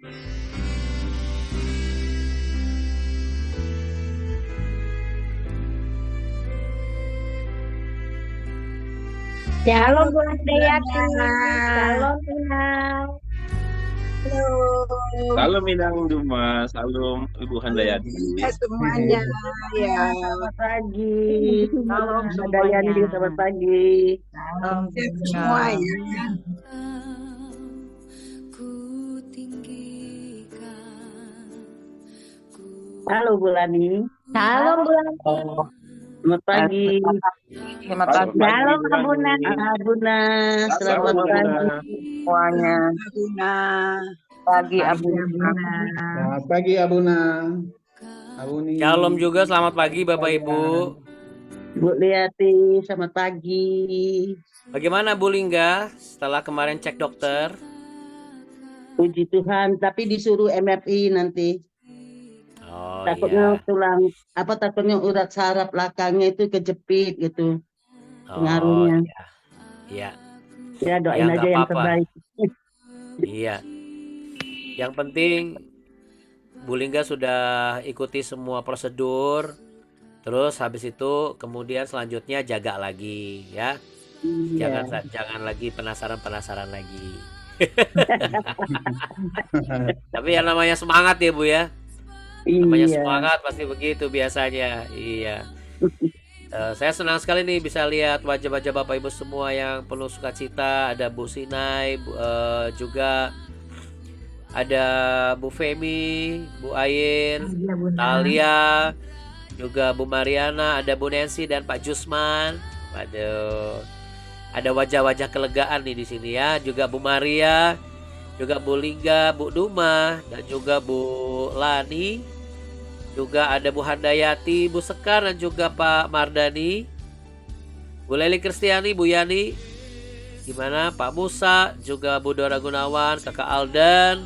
Shalom Halo Bu Brenda. Handayati, Shalom Inang. Halo. Salam Minang Dumas, salam Ibu Halo Handayati. juga semuanya. Ya, Selamat pagi. Shalom Mbak semuanya. Dayandi, selamat pagi. Salam sehat juga. semua ya. Halo Bu Lani, Shalom Halo. bulan. selamat pagi. Terima Selamat kasih pagi Shalom Bu Abuna. Lani. Abuna, Salam selamat Abuna. pagi. semuanya. Abuna. Pagi Pagi Abuna. Abuna. Selamat pagi Abuna, Abuni. Shalom juga, selamat pagi Bapak Ibu. Bu Liati, selamat pagi. Bagaimana Bu Lingga setelah kemarin cek dokter? Puji Tuhan, tapi disuruh MRI nanti. Oh Takutnya iya. tulang, takutnya urat saraf belakangnya itu kejepit gitu. Oh Pengaruhnya. iya. Iya. Ya doain Ya aja nggak yang apa-apa. terbaik. Iya. Yang penting Bu Lingga sudah ikuti semua prosedur. Terus habis itu kemudian selanjutnya jaga lagi ya. Iya. Jangan lagi penasaran lagi. Tapi yang namanya semangat ya Bu ya. Namanya Iya. semangat pasti begitu biasanya. Iya. Saya senang sekali nih bisa lihat wajah-wajah Bapak Ibu semua yang penuh sukacita. Ada Bu Sinai, juga ada Bu Femi, Bu Ayin, Pagi Abuna. Talia, juga Bu Mariana, ada Bu Nancy dan Pak Jusman. Waduh, ada wajah-wajah kelegaan nih di sini ya. Juga Bu Maria, juga Bu Lingga, Bu Duma, dan juga Bu Lani. Juga ada Bu Handayati, Bu Sekar, dan juga Pak Mardani, Bu Leli Kristiani, Bu Yani, gimana Pak Musa, juga Bu Dora Gunawan, Kakak Aldan,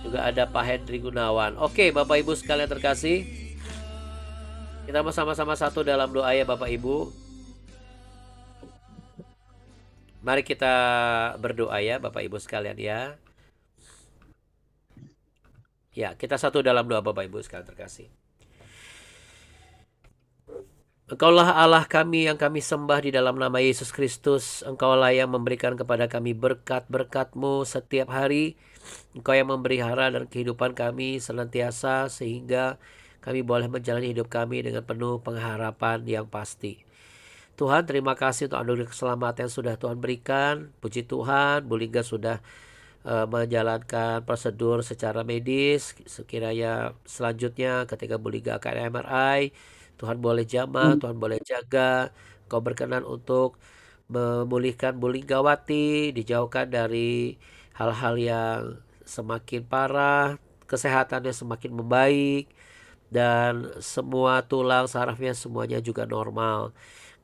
juga ada Pak Hendri Gunawan. Oke Bapak Ibu sekalian terkasih, kita bersama-sama satu dalam doa ya Bapak Ibu. Mari kita berdoa ya Bapak Ibu sekalian ya. Ya, kita satu dalam doa Bapak Ibu sekalian terkasih. Engkaulah Allah kami yang kami sembah di dalam nama Yesus Kristus. Engkaulah yang memberikan kepada kami berkat-berkat-Mu setiap hari. Engkau yang memelihara dan kehidupan kami senantiasa sehingga kami boleh menjalani hidup kami dengan penuh pengharapan yang pasti. Tuhan, terima kasih untuk anugerah keselamatan yang sudah Tuhan berikan. Puji Tuhan, Bu Lingga sudah menjalankan prosedur secara medis. Sekiranya selanjutnya ketika Bu Lingga akan MRI, Tuhan boleh jamah, Tuhan boleh jaga. Kau berkenan untuk memulihkan Bu Linggawati, dijauhkan dari hal-hal yang semakin parah, kesehatannya semakin membaik, dan semua tulang sarafnya semuanya juga normal.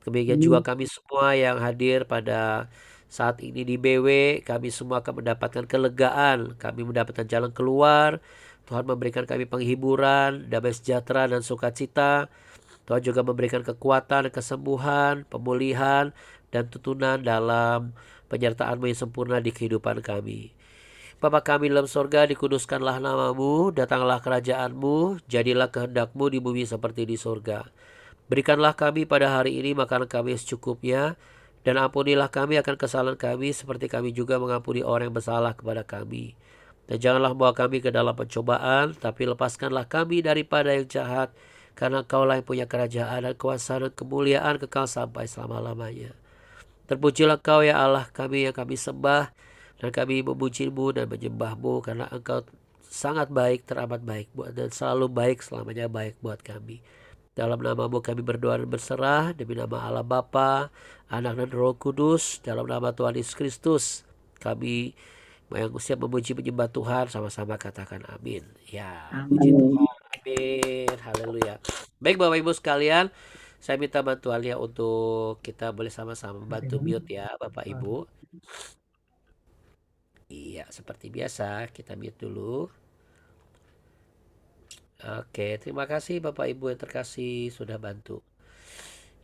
Demikian juga kami semua yang hadir pada saat ini di BW, kami semua akan mendapatkan kelegaan, kami mendapatkan jalan keluar. Tuhan memberikan kami penghiburan, damai sejahtera dan sukacita. Tuhan juga memberikan kekuatan, kesembuhan, pemulihan, dan tuntunan dalam penyertaan-Mu yang sempurna di kehidupan kami. Bapa kami dalam sorga, dikuduskanlah nama-Mu, datanglah kerajaan-Mu, jadilah kehendak-Mu di bumi seperti di sorga. Berikanlah kami pada hari ini makanan kami secukupnya, dan ampunilah kami akan kesalahan kami seperti kami juga mengampuni orang yang bersalah kepada kami. Dan janganlah bawa kami ke dalam pencobaan, tapi lepaskanlah kami daripada yang jahat, karena Kaulah yang punya kerajaan dan kuasa dan kemuliaan kekal sampai selama-lamanya. Terpujilah Kau ya Allah kami yang kami sembah, dan kami memuji-Mu dan menyembah-Mu, karena Engkau sangat baik, teramat baik dan selalu baik, selamanya baik buat kami. Dalam nama-Mu kami berdoa dan berserah, demi nama Allah Bapa, Anak dan Roh Kudus, dalam nama Tuhan Yesus Kristus, kami yang siap memuji menyembah Tuhan, sama-sama katakan amin. Ya, puji Tuhan, amin, haleluya. Baik Bapak Ibu sekalian, saya minta bantuannya untuk kita boleh sama-sama bantu mute ya Bapak Ibu. Iya, seperti biasa kita mute dulu. Oke, terima kasih Bapak Ibu yang terkasih sudah bantu.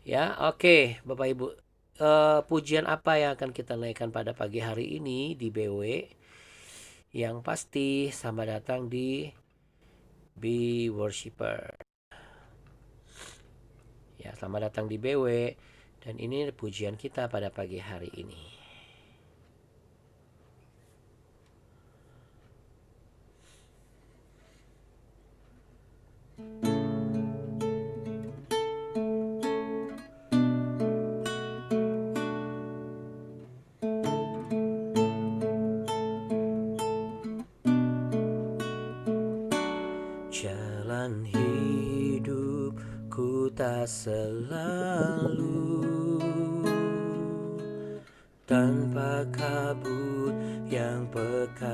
Ya, oke Bapak Ibu. Pujian apa yang akan kita naikkan pada pagi hari ini di BW? Yang pasti selamat datang di Be Worshipper. Ya, selamat datang di BW. Dan ini pujian kita pada pagi hari ini. Jalan hidupku tak selalu tanpa kabut yang pekat,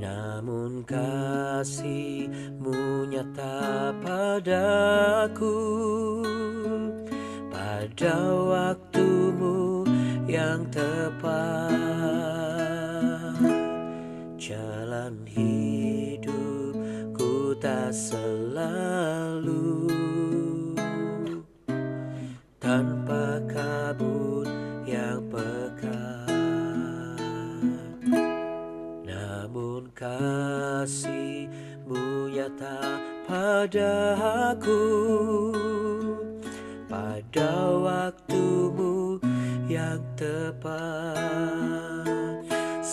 namun kasih-Mu nyata padaku pada waktu-Mu yang tepat. Jalan hidupku tak selalu tanpa kabut yang pekat, namun kasih-Mu nyata padaku pada waktu-Mu yang tepat.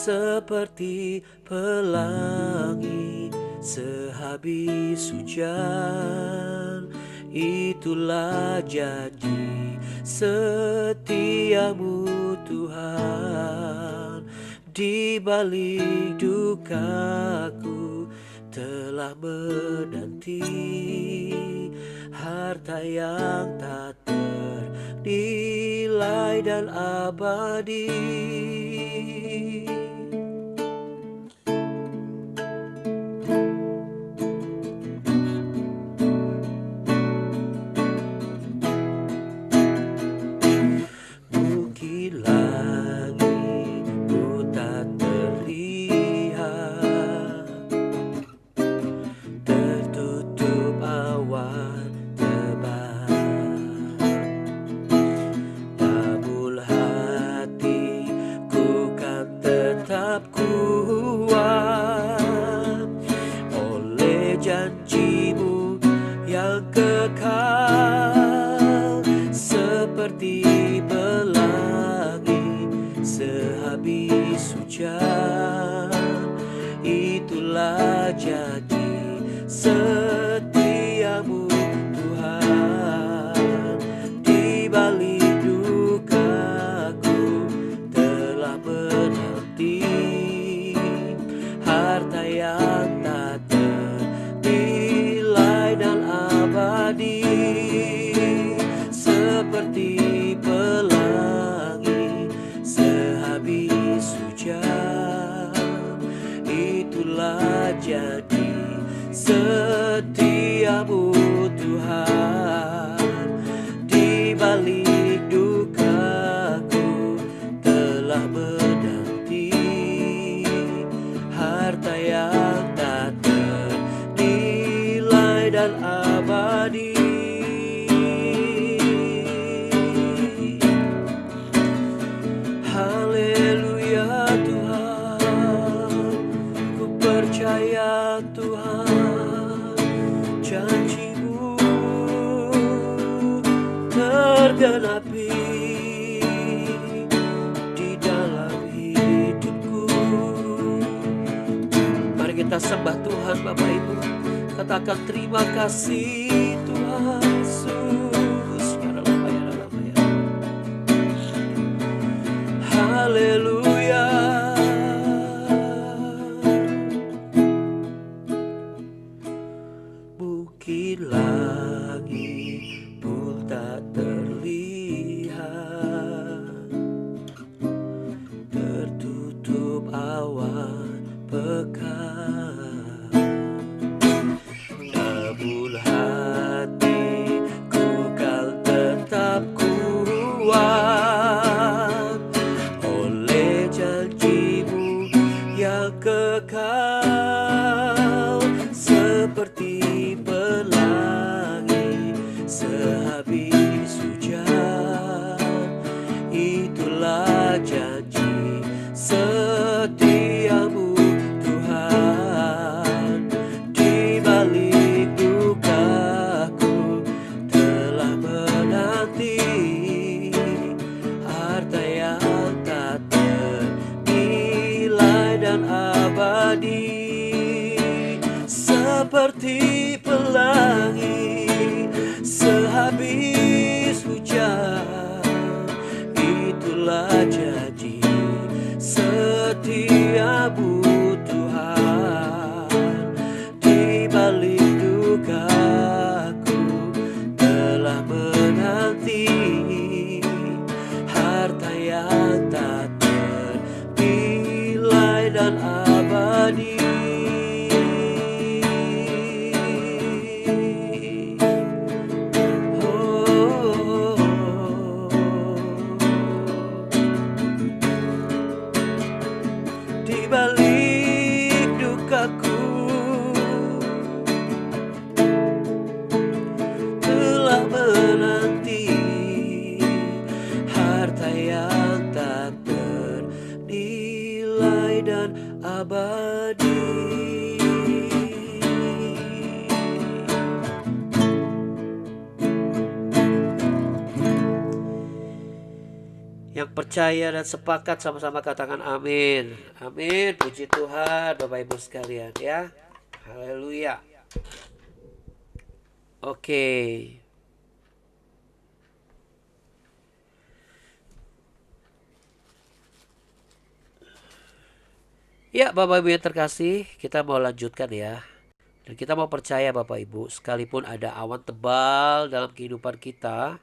Seperti pelangi sehabis hujan, itulah janji setia-Mu Tuhan. Di balik dukaku telah menanti harta yang tak ternilai dan abadi. Bukit langit-Mu tak terlihat, tertutup awan tebal, namun hatiku kan tetap kuat oleh janji-Mu yang kekal. Seperti pelangi sehabis hujan, itulah janji setia-Mu Tuhan. Di balik dukaku telah menanti harta yang tak ternilai dan abadi. Seperti pelangi sehabis hujan, itulah janji setia-Mu Tuhan. Di balik dukaku telah menanti harta yang tak ternilai dan abadi. Haleluya Tuhan, ku percaya Tuhan, janji-Mu tergenapi di dalam hidupku. Mari kita sembah Tuhan Bapak Ibu, katakan terima kasih Tuhan Yesus. Haleluya. Bukit langit pun tak terlihat, tertutup awan pekat, namun hatiku kan tetap kuat oleh janji-Mu yang kekal. Seperti pelangi sehabis hujan, itulah janji seperti pelangi sehabis hujan. Itulah janji setiamu Tuhan. Di balik dukaku telah menanti harta yang tak ternilai dan abadi. Di balik dukaku telah menanti harta yang tak ternilai dan abadi. Yang percaya dan sepakat sama-sama katakan amin. Amin. Puji Tuhan Bapak Ibu sekalian ya. Haleluya. Oke. Ya Bapak Ibu yang terkasih, kita mau lanjutkan ya. Dan kita mau percaya Bapak Ibu, sekalipun ada awan tebal dalam kehidupan kita,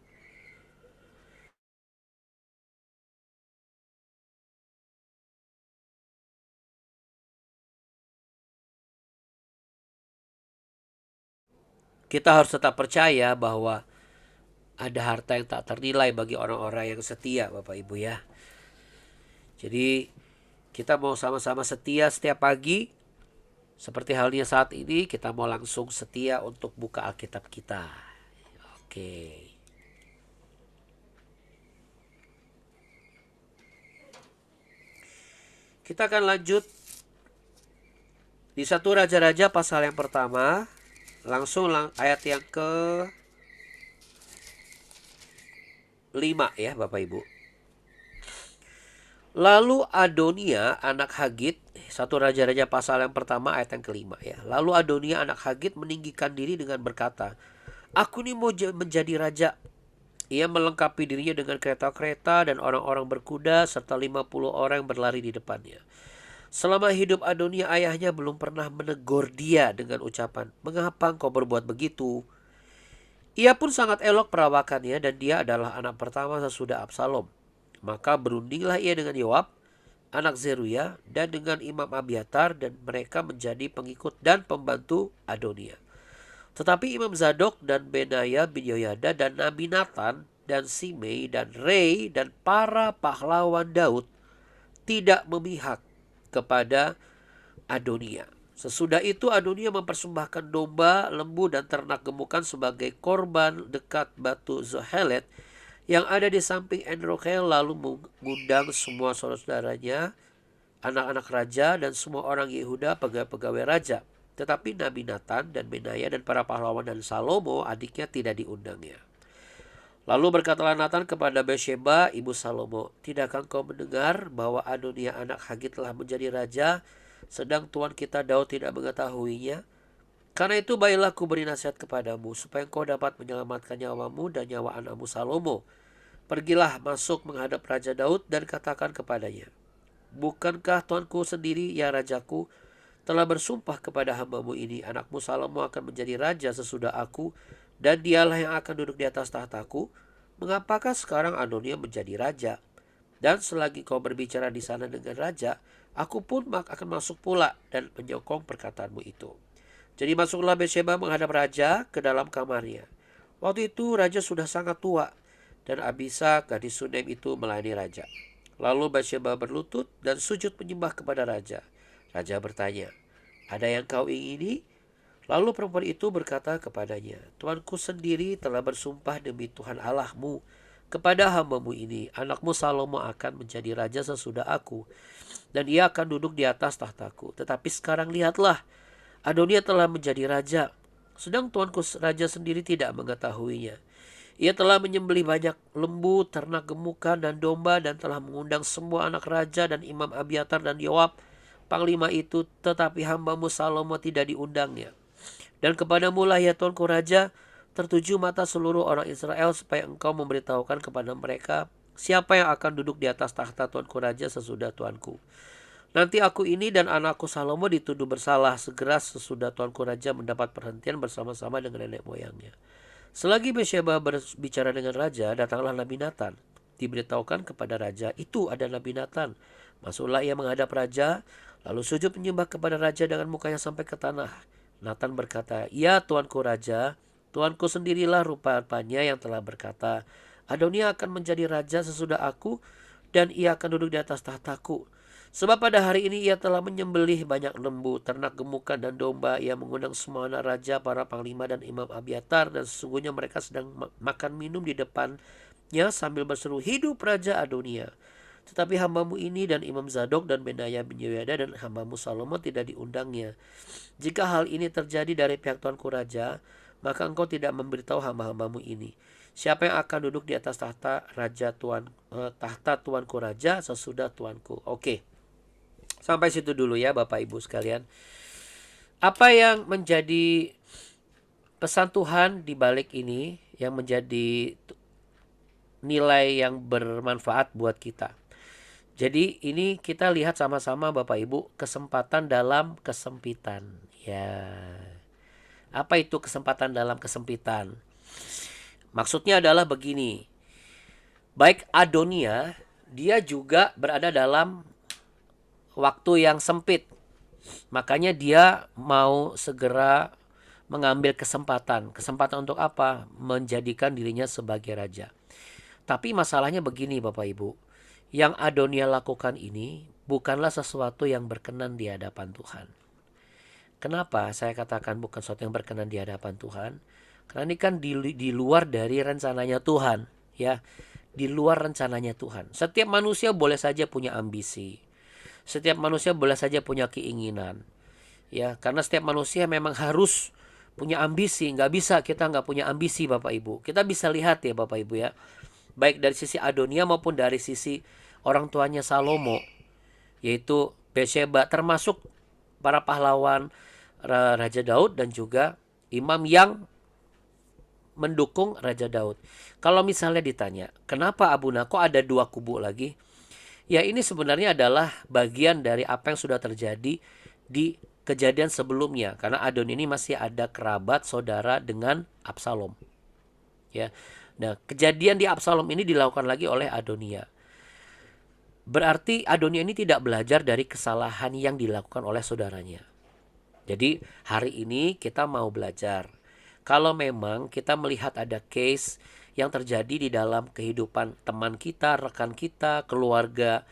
kita harus tetap percaya bahwa ada harta yang tak ternilai bagi orang-orang yang setia Bapak Ibu ya. Jadi kita mau sama-sama setia setiap pagi. Seperti halnya saat ini kita mau langsung setia untuk buka Alkitab kita. Oke. Kita akan lanjut di 1 Raja-Raja pasal yang pertama. Langsung ayat yang ke-5 ya Bapak Ibu. Lalu Adonia anak Hagit, 1 Raja-Raja pasal yang pertama ayat yang ke-5 ya. Lalu Adonia anak Hagit meninggikan diri dengan berkata, aku ini mau menjadi raja. Ia melengkapi dirinya dengan kereta-kereta dan orang-orang berkuda serta 50 orang berlari di depannya. Selama hidup Adonia ayahnya belum pernah menegur dia dengan ucapan, mengapa engkau berbuat begitu? Ia pun sangat elok perawakannya dan dia adalah anak pertama sesudah Absalom. Maka berundinglah ia dengan Yoab, anak Zeruya, dan dengan Imam Abiatar, dan mereka menjadi pengikut dan pembantu Adonia. Tetapi Imam Zadok dan Benaya bin Yoyada dan Nabi Nathan dan Simei dan Rei dan para pahlawan Daud tidak memihak kepada Adonia. Sesudah itu Adonia mempersembahkan domba, lembu dan ternak gemukan sebagai korban dekat batu Zohelet yang ada di samping Enrogel, lalu mengundang semua saudara-saudaranya, anak-anak raja dan semua orang Yehuda, pegawai-pegawai raja. Tetapi Nabi Nathan dan Benaya dan para pahlawan dan Salomo adiknya tidak diundangnya. Lalu berkatalah Nathan kepada Batsheba, ibu Salomo, tidakkah engkau mendengar bahwa Adonia anak Hagit telah menjadi raja, sedang tuan kita Daud tidak mengetahuinya? Karena itu baiklah ku beri nasihat kepadamu, supaya engkau dapat menyelamatkan nyawamu dan nyawa anakmu Salomo. Pergilah masuk menghadap Raja Daud dan katakan kepadanya, bukankah tuanku sendiri, ya rajaku, telah bersumpah kepada hambamu ini, anakmu Salomo akan menjadi raja sesudah aku, dan dialah yang akan duduk di atas tahtaku? Mengapakah sekarang Adonia menjadi raja? Dan selagi kau berbicara di sana dengan raja, aku pun akan masuk pula dan menyokong perkataanmu itu. Jadi masuklah Batsheba menghadap raja ke dalam kamarnya. Waktu itu raja sudah sangat tua, dan Abisa gadis Sunem itu melayani raja. Lalu Batsheba berlutut dan sujud menyembah kepada raja. Raja bertanya, ada yang kau ingini? Lalu perempuan itu berkata kepadanya, tuanku sendiri telah bersumpah demi Tuhan Allahmu kepada hambamu ini, anakmu Salomo akan menjadi raja sesudah aku, dan ia akan duduk di atas tahtaku. Tetapi sekarang lihatlah, Adonia telah menjadi raja, sedang tuanku raja sendiri tidak mengetahuinya. Ia telah menyembelih banyak lembu, ternak gemukan, dan domba, dan telah mengundang semua anak raja dan Imam Abiatar dan Yoab, panglima itu, tetapi hambamu Salomo tidak diundangnya. Dan kepadamu lah ya Tuanku Raja, tertuju mata seluruh orang Israel supaya engkau memberitahukan kepada mereka siapa yang akan duduk di atas tahta Tuanku Raja sesudah Tuanku. Nanti aku ini dan anakku Salomo dituduh bersalah segera sesudah Tuanku Raja mendapat perhentian bersama-sama dengan nenek moyangnya. Selagi Batsyeba berbicara dengan raja, datanglah Nabi Natan. Diberitahukan kepada raja, itu ada Nabi Natan. Masuklah ia menghadap raja, lalu sujud menyembah kepada raja dengan mukanya sampai ke tanah. Natan berkata, ya Tuanku Raja, Tuanku sendirilah rupanya yang telah berkata, Adonia akan menjadi raja sesudah aku, dan ia akan duduk di atas tahtaku. Sebab pada hari ini ia telah menyembelih banyak lembu, ternak gemukan dan domba. Ia mengundang semua anak raja, para panglima dan imam Abiatar, dan sesungguhnya mereka sedang makan minum di depannya sambil berseru, hidup Raja Adonia. Tetapi hambamu ini dan Imam Zadok dan Benaya bin Yehoyada dan hambamu Salomo tidak diundangnya. Jika hal ini terjadi dari pihak Tuanku Raja, maka engkau tidak memberitahu hamba-hambamu ini. Siapa yang akan duduk di atas tahta Tuanku Raja sesudah Tuanku. Oke. Sampai situ dulu ya Bapak Ibu sekalian. Apa yang menjadi pesan Tuhan di balik ini, yang menjadi nilai yang bermanfaat buat kita. Jadi ini kita lihat sama-sama Bapak Ibu, kesempatan dalam kesempitan. Ya. Apa itu kesempatan dalam kesempitan? Maksudnya adalah begini. Baik Adonia, dia juga berada dalam waktu yang sempit. Makanya dia mau segera mengambil kesempatan. Kesempatan untuk apa? Menjadikan dirinya sebagai raja. Tapi masalahnya begini Bapak Ibu. Yang Adonia lakukan ini bukanlah sesuatu yang berkenan di hadapan Tuhan. Kenapa saya katakan bukan sesuatu yang berkenan di hadapan Tuhan? Karena ini kan di luar dari rencananya Tuhan. Ya, di luar rencananya Tuhan. Setiap manusia boleh saja punya ambisi. Setiap manusia boleh saja punya keinginan. Ya, karena setiap manusia memang harus punya ambisi. Nggak bisa kita nggak punya ambisi Bapak Ibu. Kita bisa lihat ya Bapak Ibu ya. Baik dari sisi Adonia maupun dari sisi orang tuanya Salomo. Yaitu Batsyeba, termasuk para pahlawan Raja Daud dan juga imam yang mendukung Raja Daud. Kalau misalnya ditanya, kenapa Abuna kok ada dua kubu lagi? Ya ini sebenarnya adalah bagian dari apa yang sudah terjadi di kejadian sebelumnya. Karena Adonia ini masih ada kerabat saudara dengan Absalom. Ya. Nah, kejadian di Absalom ini dilakukan lagi oleh Adonia. Berarti Adonia ini tidak belajar dari kesalahan yang dilakukan oleh saudaranya. Jadi hari ini kita mau belajar. Kalau memang kita melihat ada case yang terjadi di dalam kehidupan teman kita, rekan kita, keluarga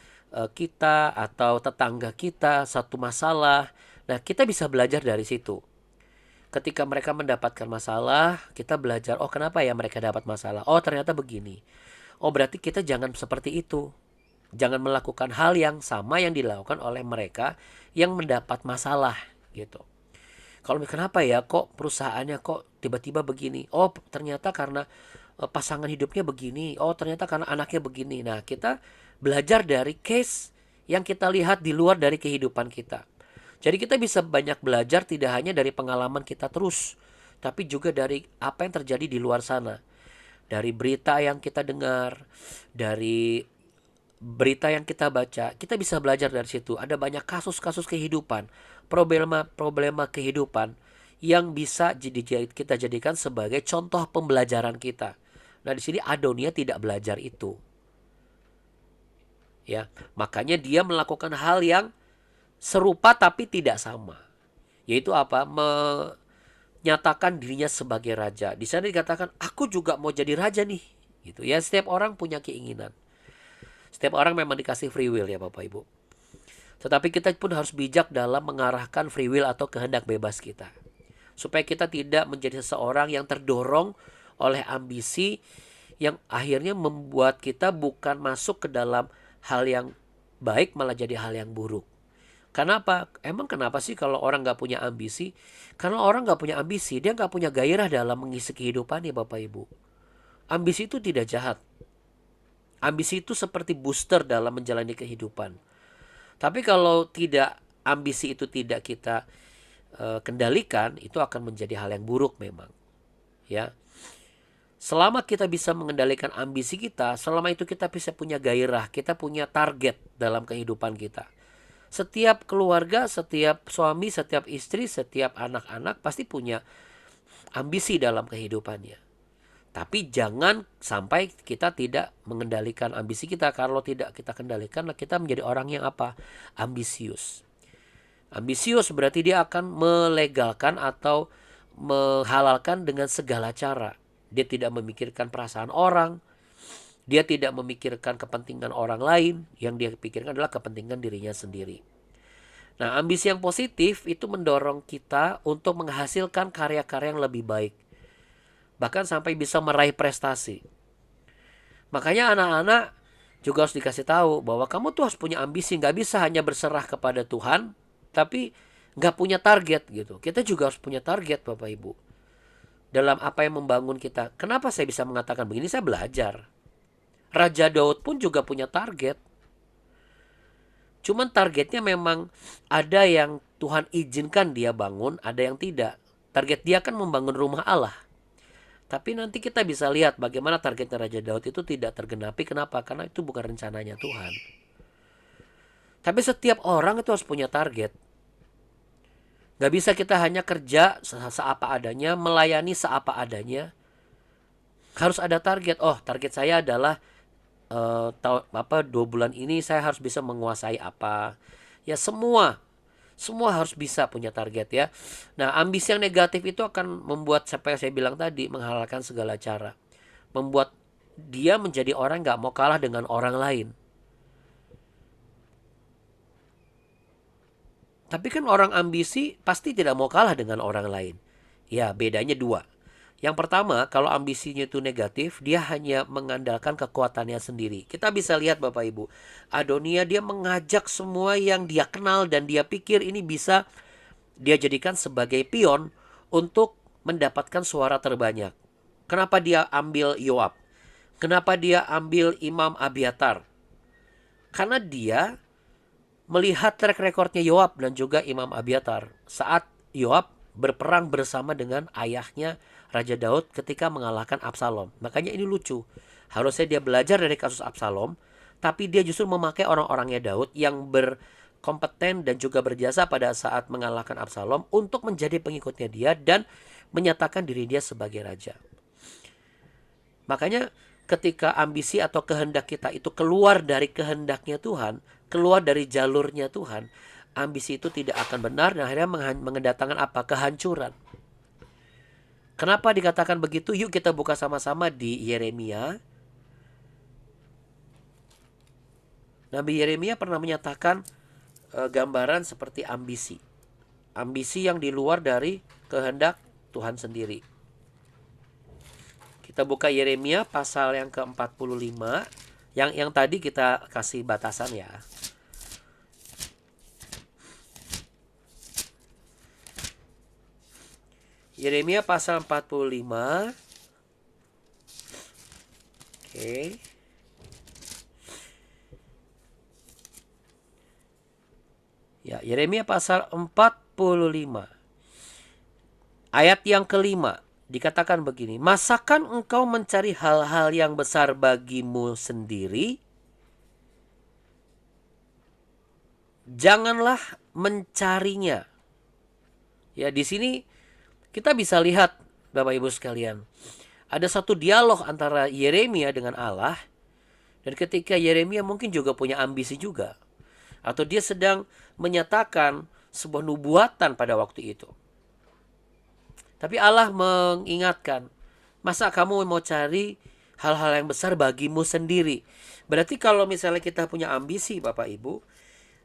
kita, atau tetangga kita, satu masalah. Nah, kita bisa belajar dari situ. Ketika mereka mendapatkan masalah, kita belajar, oh kenapa ya mereka dapat masalah? Oh ternyata begini. Oh berarti kita jangan seperti itu. Jangan melakukan hal yang sama yang dilakukan oleh mereka yang mendapat masalah gitu. Kalau kenapa ya kok perusahaannya kok tiba-tiba begini? Oh ternyata karena pasangan hidupnya begini. Oh ternyata karena anaknya begini. Nah kita belajar dari case yang kita lihat di luar dari kehidupan kita. Jadi kita bisa banyak belajar tidak hanya dari pengalaman kita terus, tapi juga dari apa yang terjadi di luar sana. Dari berita yang kita dengar, dari berita yang kita baca, kita bisa belajar dari situ. Ada banyak kasus-kasus kehidupan, problema kehidupan yang bisa kita jadikan sebagai contoh pembelajaran kita. Nah, di sini Adonia tidak belajar itu. Ya, makanya dia melakukan hal yang serupa tapi tidak sama. Yaitu apa? Menyatakan dirinya sebagai raja. Di sana dikatakan, aku juga mau jadi raja nih. Gitu ya, setiap orang punya keinginan. Setiap orang memang dikasih free will ya Bapak Ibu. Tetapi kita pun harus bijak dalam mengarahkan free will atau kehendak bebas kita. Supaya kita tidak menjadi seseorang yang terdorong oleh ambisi yang akhirnya membuat kita bukan masuk ke dalam hal yang baik malah jadi hal yang buruk. Kenapa? Emang kenapa sih kalau orang gak punya ambisi? Karena orang gak punya ambisi, dia gak punya gairah dalam mengisi kehidupannya Bapak Ibu. Ambisi itu tidak jahat. Ambisi itu seperti booster dalam menjalani kehidupan. Tapi kalau ambisi itu tidak kita kendalikan, itu akan menjadi hal yang buruk memang, ya. Selama kita bisa mengendalikan ambisi kita, selama itu kita bisa punya gairah, kita punya target dalam kehidupan kita. Setiap keluarga, setiap suami, setiap istri, setiap anak-anak pasti punya ambisi dalam kehidupannya. Tapi jangan sampai kita tidak mengendalikan ambisi kita. Kalau tidak kita kendalikan, kita menjadi orang yang apa? Ambisius. Ambisius berarti dia akan melegalkan atau menghalalkan dengan segala cara. Dia tidak memikirkan perasaan orang. Dia tidak memikirkan kepentingan orang lain. Yang dia pikirkan adalah kepentingan dirinya sendiri. Nah, ambisi yang positif itu mendorong kita untuk menghasilkan karya-karya yang lebih baik. Bahkan sampai bisa meraih prestasi. Makanya anak-anak juga harus dikasih tahu bahwa kamu tuh harus punya ambisi. Gak bisa hanya berserah kepada Tuhan, tapi gak punya target gitu. Kita juga harus punya target, Bapak Ibu. Dalam apa yang membangun kita. Kenapa saya bisa mengatakan begini? Saya belajar. Raja Daud pun juga punya target. Cuman targetnya memang ada yang Tuhan izinkan dia bangun, ada yang tidak. Target dia kan membangun rumah Allah. Tapi nanti kita bisa lihat bagaimana targetnya Raja Daud itu tidak tergenapi. Kenapa? Karena itu bukan rencananya Tuhan. Tapi setiap orang itu harus punya target. Gak bisa kita hanya kerja seapa adanya, melayani seapa adanya. Harus ada target. Oh, target saya adalah 2 bulan ini saya harus bisa menguasai apa. Ya semua harus bisa punya target ya. Nah, ambisi yang negatif itu akan membuat, seperti saya bilang tadi, menghalalkan segala cara. Membuat dia menjadi orang gak mau kalah dengan orang lain. Tapi kan orang ambisi pasti tidak mau kalah dengan orang lain. Ya, bedanya 2. Yang pertama, kalau ambisinya itu negatif, dia hanya mengandalkan kekuatannya sendiri. Kita bisa lihat Bapak Ibu, Adonia dia mengajak semua yang dia kenal dan dia pikir ini bisa dia jadikan sebagai pion untuk mendapatkan suara terbanyak. Kenapa dia ambil Yoab? Kenapa dia ambil Imam Abiatar? Karena dia melihat track recordnya Yoab dan juga Imam Abiatar saat Yoab berperang bersama dengan ayahnya Raja Daud ketika mengalahkan Absalom. Makanya ini lucu. Harusnya dia belajar dari kasus Absalom, tapi dia justru memakai orang-orangnya Daud yang berkompeten dan juga berjasa pada saat mengalahkan Absalom untuk menjadi pengikutnya dia dan menyatakan diri dia sebagai raja. Makanya ketika ambisi atau kehendak kita itu keluar dari kehendaknya Tuhan, keluar dari jalurnya Tuhan, ambisi itu tidak akan benar dan akhirnya mendatangkan apa? Kehancuran. Kenapa dikatakan begitu? Yuk kita buka sama-sama di Yeremia. Nabi Yeremia pernah menyatakan gambaran seperti ambisi. Ambisi yang di luar dari kehendak Tuhan sendiri. Kita buka Yeremia pasal yang ke-45. Yang tadi kita kasih batasan ya. Yeremia pasal 45. Oke. Ya, Yeremia pasal 45. Ayat yang kelima dikatakan begini, masakan engkau mencari hal-hal yang besar bagimu sendiri? Janganlah mencarinya. Ya, di sini kita bisa lihat Bapak Ibu sekalian, ada satu dialog antara Yeremia dengan Allah. Dan ketika Yeremia mungkin juga punya ambisi juga, atau dia sedang menyatakan sebuah nubuatan pada waktu itu. Tapi Allah mengingatkan, masa kamu mau cari hal-hal yang besar bagimu sendiri? Berarti kalau misalnya kita punya ambisi Bapak Ibu,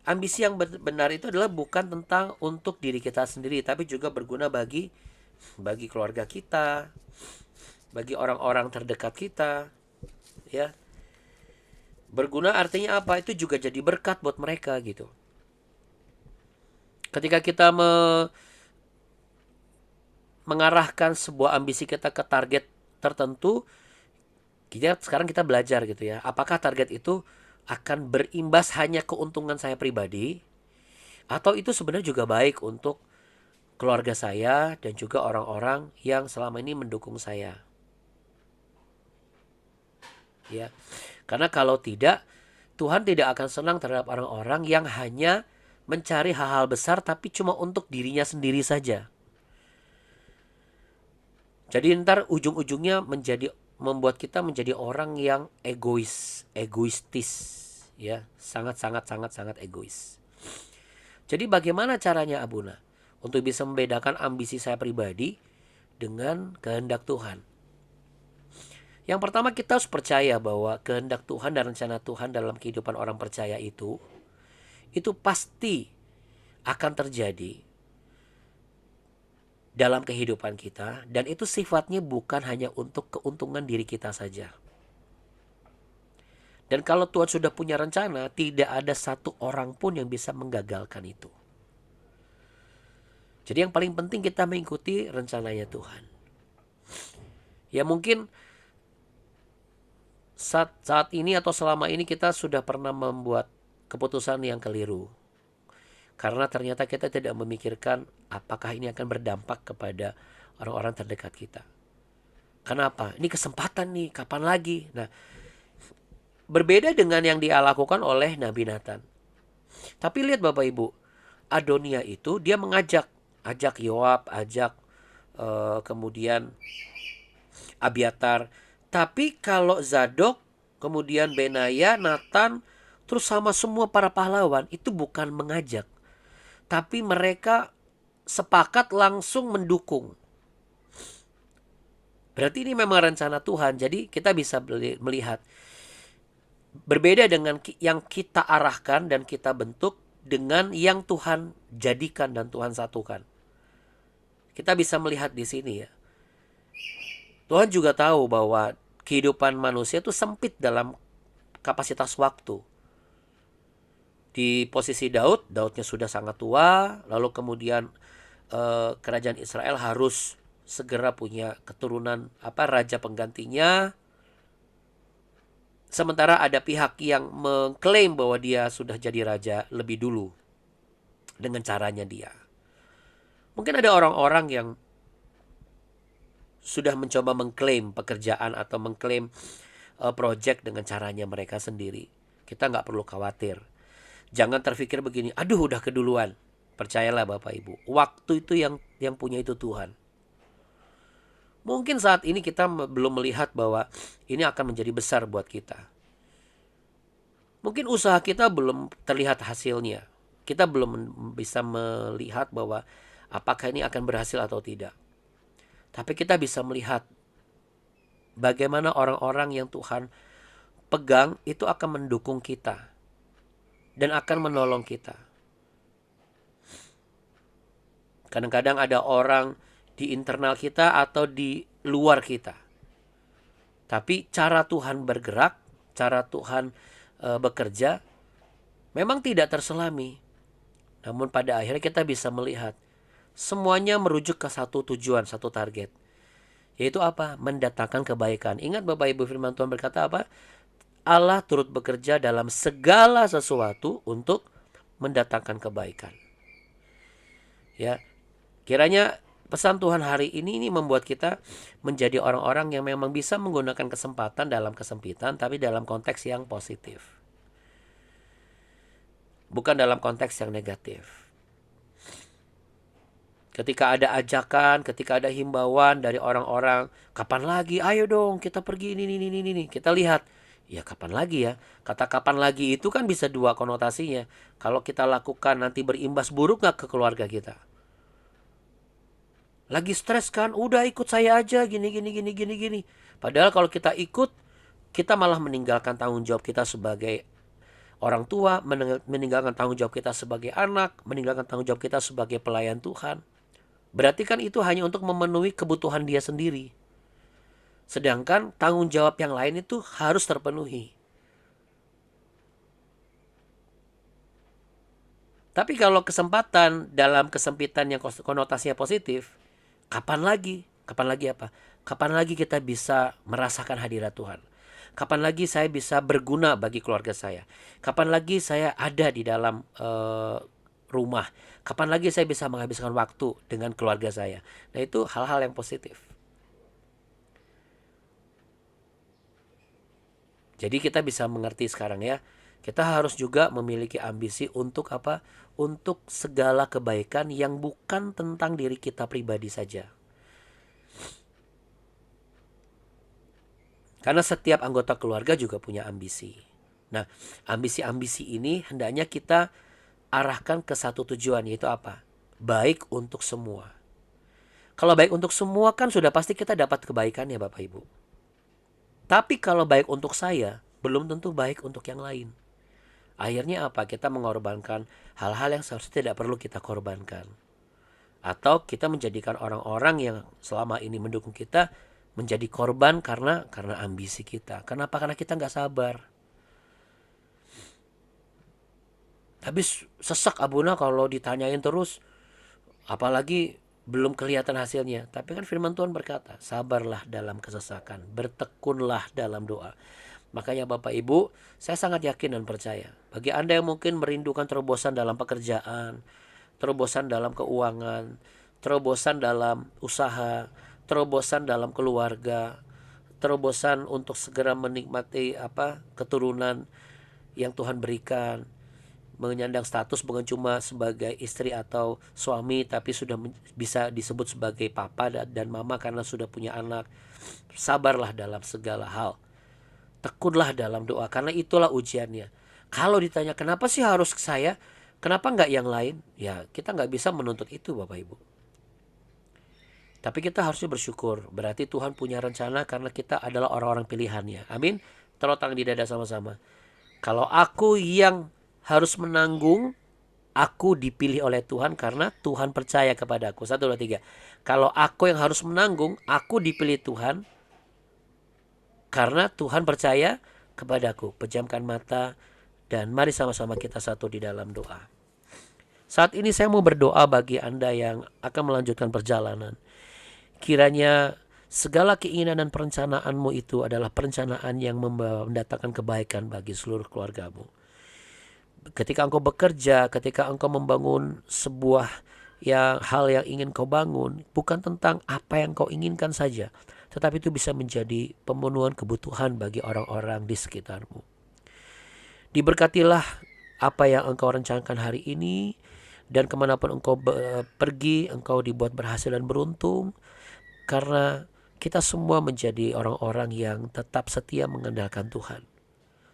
ambisi yang benar itu adalah bukan tentang untuk diri kita sendiri, tapi juga berguna bagi keluarga kita, bagi orang-orang terdekat kita. Ya. Berguna artinya apa? Itu juga jadi berkat buat mereka gitu. Ketika kita mengarahkan sebuah ambisi kita ke target tertentu, sekarang kita belajar gitu ya. Apakah target itu akan berimbas hanya keuntungan saya pribadi, atau itu sebenarnya juga baik untuk keluarga saya dan juga orang-orang yang selama ini mendukung saya. Ya. Karena kalau tidak, Tuhan tidak akan senang terhadap orang-orang yang hanya mencari hal-hal besar tapi cuma untuk dirinya sendiri saja. Jadi ntar ujung-ujungnya membuat kita menjadi orang yang egoistis, ya, sangat egois. Jadi bagaimana caranya Abuna untuk bisa membedakan ambisi saya pribadi dengan kehendak Tuhan? Yang pertama, kita harus percaya bahwa kehendak Tuhan dan rencana Tuhan dalam kehidupan orang percaya itu pasti akan terjadi dalam kehidupan kita, dan itu sifatnya bukan hanya untuk keuntungan diri kita saja. Dan kalau Tuhan sudah punya rencana, tidak ada satu orang pun yang bisa menggagalkan itu. Jadi yang paling penting kita mengikuti rencananya Tuhan. Ya mungkin saat ini atau selama ini kita sudah pernah membuat keputusan yang keliru. Karena ternyata kita tidak memikirkan apakah ini akan berdampak kepada orang-orang terdekat kita. Kenapa? Ini kesempatan nih, kapan lagi? Nah, berbeda dengan yang dia lakukan oleh Nabi Nathan. Tapi lihat Bapak Ibu, Adonia itu dia ajak Yoab, kemudian Abiatar. Tapi kalau Zadok, kemudian Benaya, Nathan, terus sama semua para pahlawan, itu bukan mengajak. Tapi mereka sepakat langsung mendukung. Berarti ini memang rencana Tuhan. Jadi kita bisa melihat berbeda dengan yang kita arahkan dan kita bentuk dengan yang Tuhan jadikan dan Tuhan satukan. Kita bisa melihat di sini ya. Tuhan juga tahu bahwa kehidupan manusia itu sempit dalam kapasitas waktu. Di posisi Daudnya sudah sangat tua, lalu kemudian kerajaan Israel harus segera punya keturunan raja penggantinya. Sementara ada pihak yang mengklaim bahwa dia sudah jadi raja lebih dulu dengan caranya dia. Mungkin ada orang-orang yang sudah mencoba mengklaim pekerjaan atau mengklaim project dengan caranya mereka sendiri. Kita nggak perlu khawatir. Jangan terpikir begini, aduh udah keduluan. Percayalah Bapak Ibu, waktu itu yang punya itu Tuhan. Mungkin saat ini kita belum melihat bahwa ini akan menjadi besar buat kita. Mungkin usaha kita belum terlihat hasilnya. Kita belum bisa melihat bahwa apakah ini akan berhasil atau tidak. Tapi kita bisa melihat bagaimana orang-orang yang Tuhan pegang itu akan mendukung kita dan akan menolong kita. Kadang-kadang ada orang di internal kita atau di luar kita. Tapi cara Tuhan bergerak, cara Tuhan bekerja memang tidak terselami. Namun pada akhirnya kita bisa melihat semuanya merujuk ke satu tujuan, satu target. Yaitu apa? Mendatangkan kebaikan. Ingat Bapak Ibu, firman Tuhan berkata apa? Allah turut bekerja dalam segala sesuatu untuk mendatangkan kebaikan. Ya, kiranya pesan Tuhan hari ini membuat kita menjadi orang-orang yang memang bisa menggunakan kesempatan dalam kesempitan, tapi dalam konteks yang positif. Bukan dalam konteks yang negatif. Ketika ada ajakan, ketika ada himbauan dari orang-orang, kapan lagi? Ayo dong kita pergi ini. Kita lihat. Ya kapan lagi ya? Kata kapan lagi itu kan bisa dua konotasinya. Kalau kita lakukan nanti berimbas buruk gak ke keluarga kita? Lagi stres kan? Udah ikut saya aja gini. Padahal kalau kita ikut, kita malah meninggalkan tanggung jawab kita sebagai orang tua, meninggalkan tanggung jawab kita sebagai anak, meninggalkan tanggung jawab kita sebagai pelayan Tuhan. Berarti kan itu hanya untuk memenuhi kebutuhan dia sendiri. Sedangkan tanggung jawab yang lain itu harus terpenuhi. Tapi kalau kesempatan dalam kesempitan yang konotasinya positif, kapan lagi? Kapan lagi apa? Kapan lagi kita bisa merasakan hadirat Tuhan? Kapan lagi saya bisa berguna bagi keluarga saya? Kapan lagi saya ada di dalam rumah? Kapan lagi saya bisa menghabiskan waktu dengan keluarga saya? Nah, itu hal-hal yang positif. Jadi kita bisa mengerti sekarang ya, kita harus juga memiliki ambisi untuk apa? Untuk segala kebaikan yang bukan tentang diri kita pribadi saja. Karena setiap anggota keluarga juga punya ambisi. Nah, ambisi-ambisi ini hendaknya kita arahkan ke satu tujuan, yaitu apa? Baik untuk semua. Kalau baik untuk semua kan sudah pasti kita dapat kebaikan ya Bapak Ibu. Tapi kalau baik untuk saya, belum tentu baik untuk yang lain. Akhirnya apa? Kita mengorbankan hal-hal yang seharusnya tidak perlu kita korbankan. Atau kita menjadikan orang-orang yang selama ini mendukung kita menjadi korban karena ambisi kita. Kenapa? Karena kita nggak sabar. Habis sesak Abuna kalau ditanyain terus, apalagi belum kelihatan hasilnya. Tapi kan firman Tuhan berkata, sabarlah dalam kesesakan, bertekunlah dalam doa. Makanya Bapak Ibu, saya sangat yakin dan percaya, bagi Anda yang mungkin merindukan terobosan dalam pekerjaan, terobosan dalam keuangan, terobosan dalam usaha, terobosan dalam keluarga, terobosan untuk segera menikmati keturunan yang Tuhan berikan, menyandang status bukan cuma sebagai istri atau suami, tapi sudah bisa disebut sebagai papa dan mama karena sudah punya anak. Sabarlah dalam segala hal, tekunlah dalam doa, karena itulah ujiannya. Kalau ditanya kenapa sih harus saya, kenapa nggak yang lain, ya kita nggak bisa menuntut itu Bapak Ibu. Tapi kita harusnya bersyukur, berarti Tuhan punya rencana karena kita adalah orang-orang pilihannya. Amin. Taruh tangan di dada sama-sama. Kalau aku yang harus menanggung, aku dipilih oleh Tuhan karena Tuhan percaya kepada aku. 1, 2, 3. Kalau aku yang harus menanggung, aku dipilih Tuhan karena Tuhan percaya kepadaku. Pejamkan mata dan mari sama-sama kita satu di dalam doa. Saat ini saya mau berdoa bagi Anda yang akan melanjutkan perjalanan. Kiranya segala keinginan dan perencanaanmu itu adalah perencanaan yang mendatangkan kebaikan bagi seluruh keluargamu. Ketika engkau bekerja, ketika engkau membangun sebuah hal yang ingin kau bangun, bukan tentang apa yang kau inginkan saja, tetapi itu bisa menjadi pemenuhan kebutuhan bagi orang-orang di sekitarmu. Diberkatilah apa yang engkau rencanakan hari ini, dan kemanapun engkau pergi, engkau dibuat berhasil dan beruntung, karena kita semua menjadi orang-orang yang tetap setia mengandalkan Tuhan.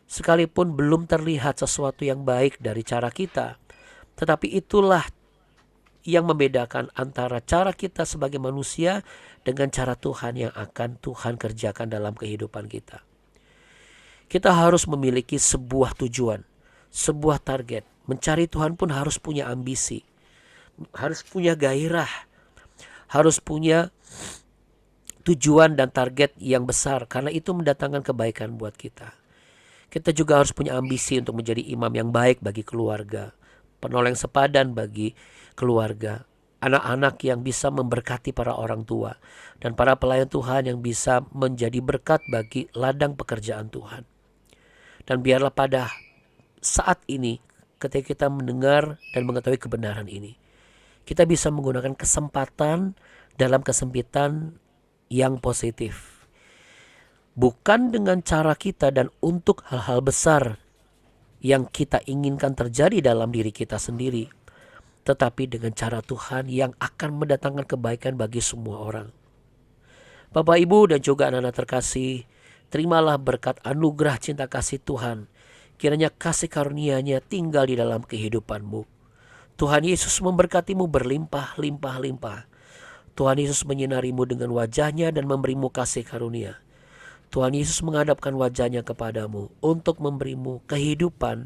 Sekalipun belum terlihat sesuatu yang baik dari cara kita, tetapi itulah yang membedakan antara cara kita sebagai manusia dengan cara Tuhan yang akan Tuhan kerjakan dalam kehidupan kita. Kita harus memiliki sebuah tujuan, sebuah target. Mencari Tuhan pun harus punya ambisi, harus punya gairah, harus punya tujuan dan target yang besar, karena itu mendatangkan kebaikan buat kita. Kita juga harus punya ambisi untuk menjadi imam yang baik bagi keluarga, penolong sepadan bagi keluarga, anak-anak yang bisa memberkati para orang tua, dan para pelayan Tuhan yang bisa menjadi berkat bagi ladang pekerjaan Tuhan. Dan biarlah pada saat ini, ketika kita mendengar dan mengetahui kebenaran ini, kita bisa menggunakan kesempatan dalam kesempitan yang positif. Bukan dengan cara kita dan untuk hal-hal besar yang kita inginkan terjadi dalam diri kita sendiri, tetapi dengan cara Tuhan yang akan mendatangkan kebaikan bagi semua orang. Bapak, Ibu, dan juga anak-anak terkasih, terimalah berkat anugerah cinta kasih Tuhan. Kiranya kasih karunia-Nya tinggal di dalam kehidupanmu. Tuhan Yesus memberkatimu berlimpah-limpah-limpah. Tuhan Yesus menyinarimu dengan wajah-Nya dan memberimu kasih karunia. Tuhan Yesus menghadapkan wajah-Nya kepadamu untuk memberimu kehidupan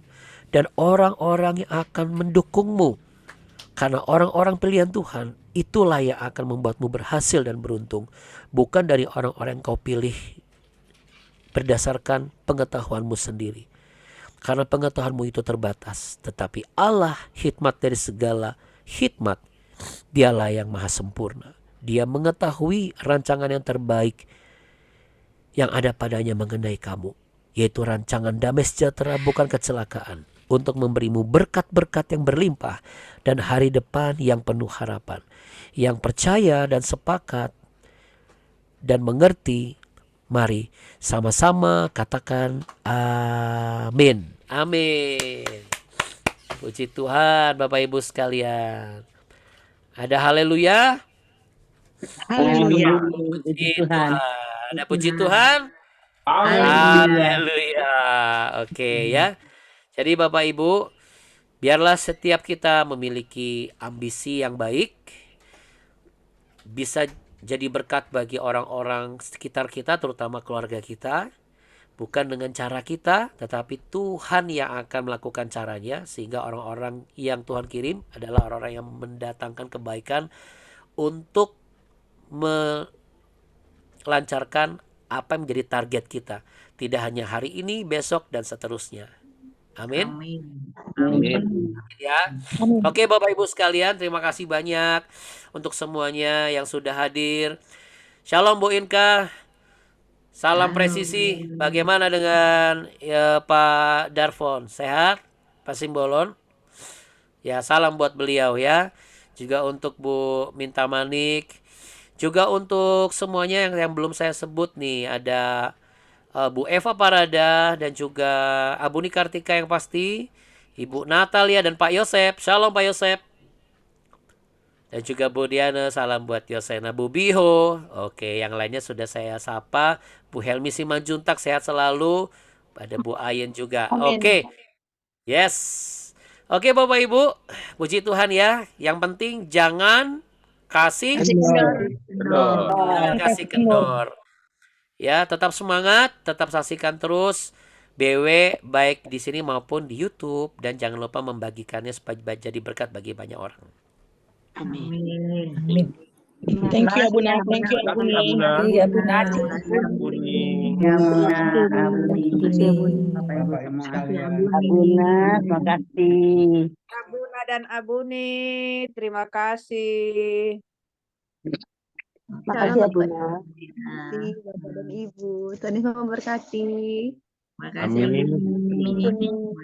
dan orang-orang yang akan mendukungmu. Karena orang-orang pilihan Tuhan itulah yang akan membuatmu berhasil dan beruntung. Bukan dari orang-orang yang kau pilih berdasarkan pengetahuanmu sendiri. Karena pengetahuanmu itu terbatas. Tetapi Allah, hikmat dari segala hikmat, Dialah yang maha sempurna. Dia mengetahui rancangan yang terbaik yang ada padanya mengenai kamu, yaitu rancangan damai sejahtera bukan kecelakaan, untuk memberimu berkat-berkat yang berlimpah dan hari depan yang penuh harapan. Yang percaya dan sepakat dan mengerti, mari sama-sama katakan amin. Amin. Puji Tuhan Bapak Ibu sekalian. Ada haleluya? Haleluya. Puji Puji Tuhan. Tuhan. Ada puji Tuhan? Haleluya. Haleluya. Oke ya. Jadi Bapak Ibu, biarlah setiap kita memiliki ambisi yang baik, bisa jadi berkat bagi orang-orang sekitar kita, terutama keluarga kita. Bukan dengan cara kita, tetapi Tuhan yang akan melakukan caranya, sehingga orang-orang yang Tuhan kirim adalah orang-orang yang mendatangkan kebaikan untuk melancarkan apa yang menjadi target kita. Tidak hanya hari ini, besok, dan seterusnya. Amin. Amin. Ya. Oke Bapak Ibu sekalian, terima kasih banyak untuk semuanya yang sudah hadir. Shalom Bu Inka. Salam presisi. Bagaimana dengan Pak Darfon? Sehat? Pak Simbolon? Ya, salam buat beliau ya. Juga untuk Bu Minta Manik. Juga untuk semuanya yang belum saya sebut nih. Ada Bu Eva Parada dan juga Abuni Kartika yang pasti. Ibu Natalia dan Pak Yosep. Shalom Pak Yosep. Dan juga Bu Diana, salam buat Yosena, Bu Biho. Oke, yang lainnya sudah saya sapa. Bu Helmi Simanjuntak, sehat selalu. Ada Bu Ayen juga. Oke. Yes. Oke Bapak Ibu, puji Tuhan ya. Yang penting jangan kasih kendor. Ya, tetap semangat, tetap saksikan terus BW baik di sini maupun di YouTube, dan jangan lupa membagikannya supaya jadi berkat bagi banyak orang. Amin. Thank you Abuna, thank you Abuni. Iya, benar. Abuni. Bapak Ibu sekalian. Abuna, terima kasih. Abuna dan Abuni, terima kasih. Makasih Abuna. Terima kasih Bapak dan Ibu. Tuhan Yesus memberkati. Amin.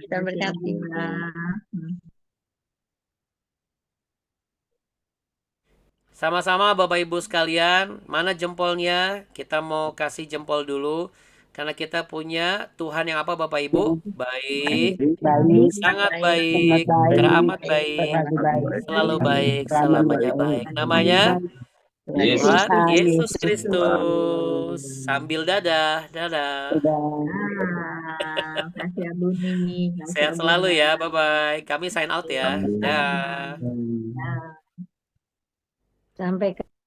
Kita berkati. Sama-sama Bapak Ibu sekalian, mana jempolnya? Kita mau kasih jempol dulu. Karena kita punya Tuhan yang apa Bapak Ibu? Baik, Baik. sangat baik, teramat baik, selalu baik, selamanya baik. Namanya Tuhan Yesus Kristus. Sambil dadah, dadah. Kasih Abuni. Sehat selalu ya, bye-bye. Kami sign out ya. Dah. Sampai